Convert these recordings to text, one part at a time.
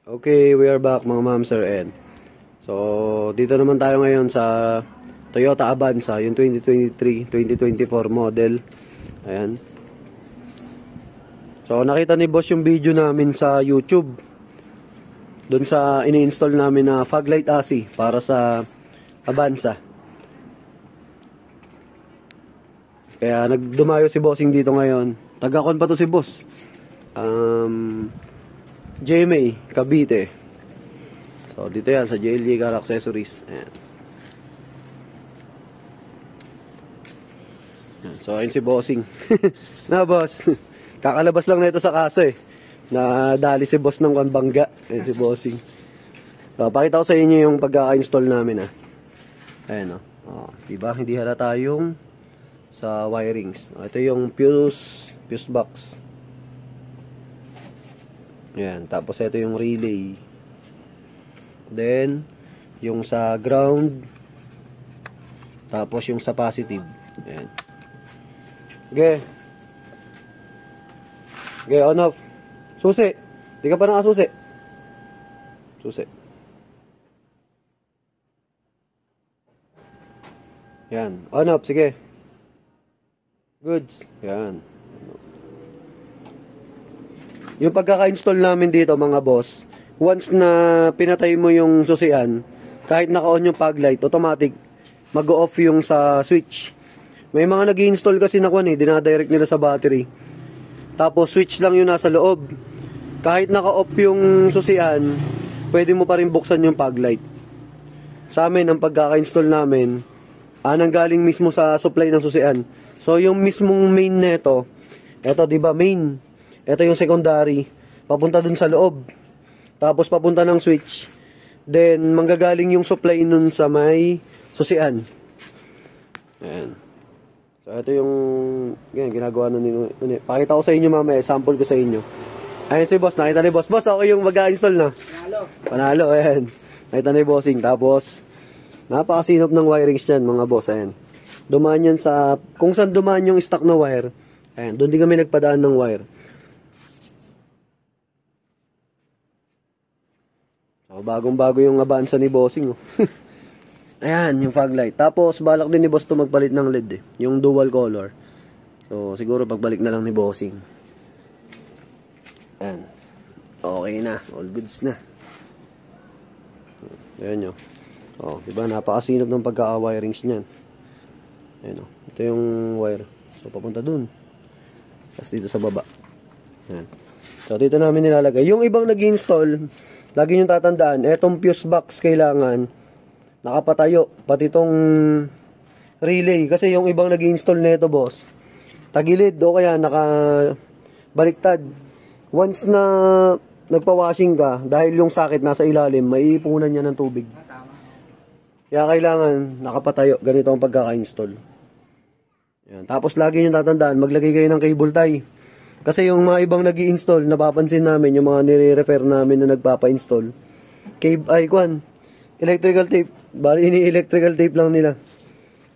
Okay, we are back mga ma'am sir and so dito naman tayo ngayon sa Toyota Avanza, yung 2023-2024 model. Ayan. So nakita ni boss yung video namin sa YouTube. Doon sa ini-install namin na fog light ASI para sa Avanza. Kaya nagdumayo si bossing dito ngayon. Taga-kon pa to si boss. GMA, Cavite. So, dito yan sa JLG Car Accessories. Ayan. So, ayun si bossing. Na, boss. Kakalabas lang na ito sa kaso eh. Nadali si boss ng Bangga. Ayun si bossing. So, pakita ko sa inyo yung pagka-install namin ah. Ayan o. Oh. Diba? Hindi halata yung sa wirings. Ito yung fuse box. Ayan, tapos ito yung relay. Then, yung sa ground. Tapos yung sa positive. Ayan. Okay. Okay, on off. Susi. Di ka pa nakasusi. Susi. Ayan, on off, sige. Good. Ayan. Yung pagkaka-install namin dito mga boss, once na pinatay mo yung susian, kahit naka-on yung fog light, automatic mag-off yung sa switch. May mga nag-i-install kasi na dinadirect nila sa battery. Tapos switch lang yung nasa loob. Kahit naka-off yung susian, pwede mo pa rin buksan yung fog light. Sa amin, ang pagkaka-install namin, nanggaling mismo sa supply ng susian. So yung mismong main neto, eto diba main, ito yung secondary, papunta dun sa loob. Tapos papunta ng switch. Then, manggagaling yung supply nun sa may susian. Ayan. So, ito yung ginagawa nun. Pakita ko sa inyo mamaya, sample ko sa inyo. Ayan si boss, nakita ni boss. Boss, ako yung mag-install na. Panalo, ayan. Nakita ni bossing. Tapos, napakasinop ng wirings yan, mga boss. Ayan. Dumaan yan sa, kung saan dumaan yung stock na wire, ayan, doon din kami nagpadaan ng wire. So, bagong-bago yung Avanza ni bossing. Oh. Ayan, yung fog light. Tapos, balak din ni boss to magpalit ng LED eh. Yung dual color. So, siguro pagbalik na lang ni bossing. Ayan. Okay na. All goods na. Ayan yun. Oh, diba? Napakasinop ng pagka-wirings niyan. Ayan o. Ito yung wire. So, papunta dun. Tapos dito sa baba. Ayan. So, dito namin nilalagay. Yung ibang nag-install, lagi nyo tatandaan, etong fuse box kailangan nakapatayo, pati itong relay. Kasi yung ibang nag-install nito boss, tagilid o kaya nakabaliktad. Once na nagpa-washing ka, dahil yung socket nasa ilalim, maiipunan niya ng tubig. Kaya kailangan nakapatayo. Ganito ang pagkaka-install. Tapos lagi nyo tatandaan, maglagay kayo ng cable tie. Kasi yung mga ibang nag-i-install, napapansin namin, yung mga nire-refer namin na nagpapa-install, electrical tape. Bali, ini-electrical tape lang nila.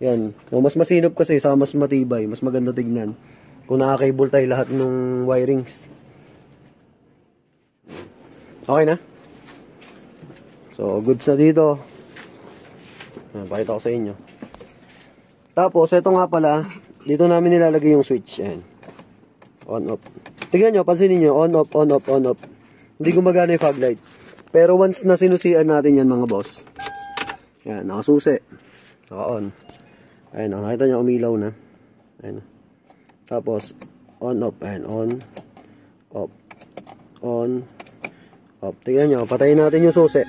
Yan. So, mas masinop kasi, sa mas matibay, mas maganda tignan. Kung naka-cable tie lahat ng wirings. Okay na? So, goods na dito. Pakita ko sa inyo. Tapos, ito nga pala, dito namin nilalagay yung switch. Ayan. On, off. Tignan nyo, pansinin nyo, on, off, on, off, on, off. Hindi gumagana yung fog light. Pero once na sinusian natin yan mga boss. Yan, nakasusi. Naka-on. Ayan, nakita nyo, umilaw na. Ayan. Tapos, on, off. Ayan, on, off, on, off. Tignan nyo, patayin natin yung susi.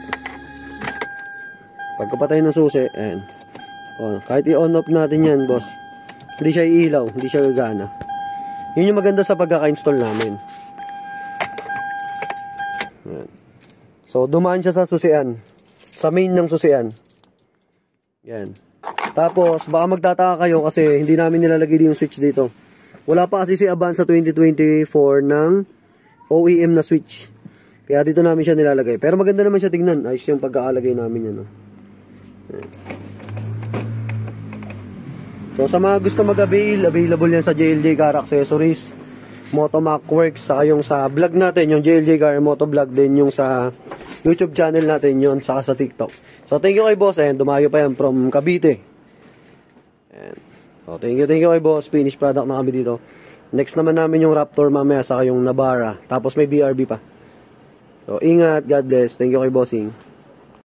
Pagkapatay ng susi, ayan. On. Kahit i-on off natin yan, boss. Hindi siya iilaw, hindi siya gagana. Yun yung maganda sa pagkaka-install namin. Ayan. So, dumaan siya sa susian. Sa main ng susian. Yan. Tapos, baka magtataka kayo kasi hindi namin nilalagay yung switch dito. Wala pa kasi si Avanza 2024 ng OEM na switch. Kaya dito namin siya nilalagay. Pero maganda naman siya tignan. Ayos yung pagkaalagay namin yan. Ayan. So, sa mga gusto mag-avail, available yan sa JLG Car Accessories. Motomac Works, saka yung sa vlog natin, yung JLJ Car Moto Vlog din, yung sa YouTube channel natin yun, saka sa TikTok. So thank you kay boss, and dumayo pa yan from Cavite. And, so thank you kay boss, finished product na kami dito. Next naman namin yung Raptor mamaya, saka yung Navara, tapos may BRB pa. So ingat, God bless, thank you kay bossing.